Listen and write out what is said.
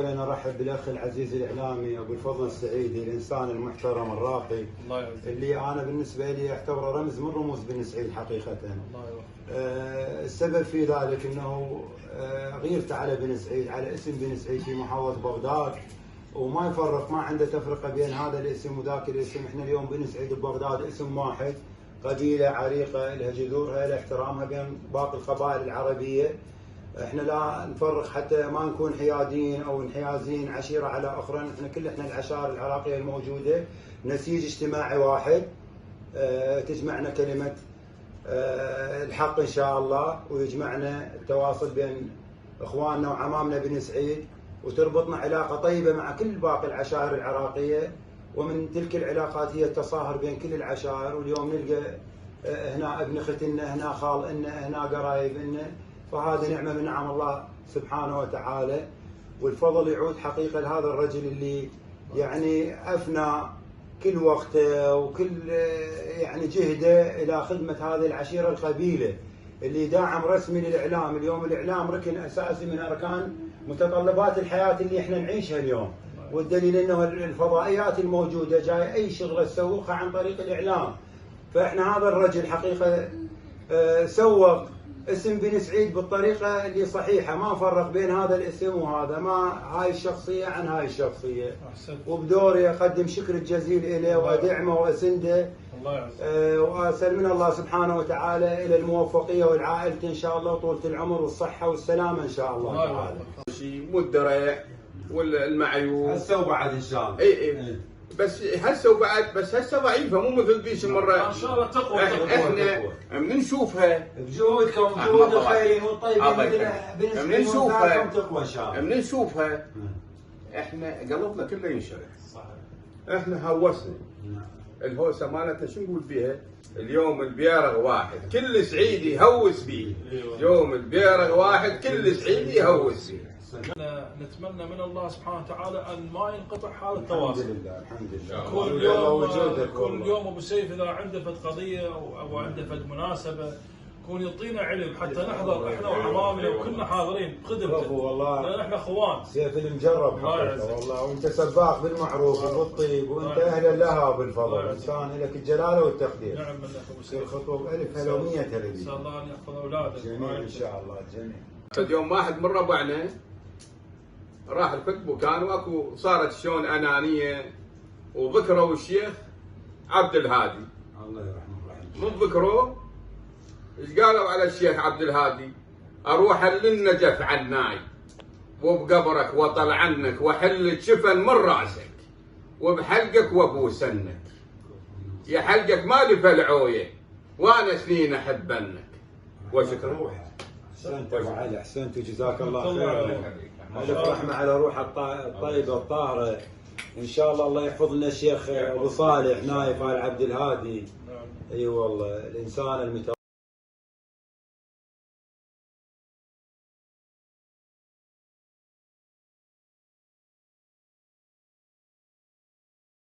اولا ارحب بالاخ العزيز الاعلامي ابو الفضل السعيدي، الانسان المحترم الراقي اللي انا بالنسبه لي اعتبره رمز من رموز بن سعيد حقيقه. السبب في ذلك انه غيرته على بن سعيد، على اسم بن سعيد في محافظه بغداد، وما يفرق، ما عنده تفرقه بين هذا الاسم وذاك الاسم. احنا اليوم بن سعيد ببغداد اسم واحد، قبيله عريقه لها جذورها لها احترامها بين باقي القبائل العربيه. احنا لا نفرق حتى ما نكون حياديين او انحيازين عشيره على اخرى، احنا العشائر العراقيه الموجوده نسيج اجتماعي واحد، تجمعنا كلمه الحق ان شاء الله، ويجمعنا التواصل بين اخواننا وعمامنا بن سعيد، وتربطنا علاقه طيبه مع كل باقي العشائر العراقيه. ومن تلك العلاقات هي التصاهر بين كل العشائر، واليوم نلقى هنا ابن ختنا، هنا خال إنا، هنا قرايب إنا، فهذه نعمه من نعم الله سبحانه وتعالى. والفضل يعود حقيقه لهذا الرجل اللي يعني افنى كل وقته وكل يعني جهده الى خدمه هذه العشيره القبيله، اللي داعم رسمي للاعلام. اليوم الاعلام ركن اساسي من اركان متطلبات الحياه اللي احنا نعيشها اليوم، والدليل انه الفضائيات الموجوده جاي اي شغله تسوقها عن طريق الاعلام. فاحنا هذا الرجل حقيقه سوق اسم بن سعيد بالطريقه اللي صحيحه، ما فرق بين هذا الاسم وهذا، ما هاي الشخصيه عن هاي الشخصيه. وبدوري اقدم شكر الجزيل اليه وادعمه واسنده، واسال من الله سبحانه وتعالى الى الموفقيه والعائله ان شاء الله، وطولة العمر والصحه والسلامه ان شاء الله تعالى. مو الدرع والمعيوب هسه وبعد ان شاء الله. اي بس هسه وبعد، بس هسه ضعيفه مو مثل ذيك المره. ان شاء الله تقوى. احنا من نشوفها بجهودكم، جهود الخيرين والطيبين، من نشوفها تقوى ان شاء الله. من نشوفها احنا قلبنا كله ينشرح. صحيح. احنا هوسنا. الهوسه مالتنا شو نقول بيها؟ اليوم البيرغ واحد كل سعيدي يهوس بيه. يوم البيرغ واحد كل سعيدي يهوس بيه. نتمنى من الله سبحانه وتعالى ان ما ينقطع حال التواصل. الحمد لله الحمد لله. كل يوم ابو سيف اذا عنده فد قضيه او عنده فد مناسبه يكون يعطينا علم حتى نحضر احنا وعمامنا وكلنا حاضرين بخدمته. والله لان احنا اخوان. سيف المجرب حقيقه والله، وانت سباق بالمعروف وبالطيب، وانت اهلا لها بالفضل، انسان لك الجلاله والتقدير. نعم منك ابو سيف. الخطوه بألف هلا و100 هلا بيك. ان شاء الله ان يحفظ اولادك. جميل ان شاء الله جميل. اليوم واحد من ربعنا راح الكتب وكان واكو صارت شلون انانيه، وذكروا الشيخ عبد الهادي. الله يرحمه. من ذكروه ايش قالوا على الشيخ عبد الهادي؟ اروح للنجف عناي وبقبرك واطل عنك واحل شفن من راسك وبحلقك وابوسنك، يا حلقك ما لي فلعويه وانا سنين احبنك. وشكرا. احسنت ابو علي، احسنت وجزاك الله خير. الف رحمه على روحه الطيبه الطاهره. ان شاء الله الله يحفظ لنا الشيخ ابو صالح نايف ال عبد الهادي. اي والله الانسان المتواضع.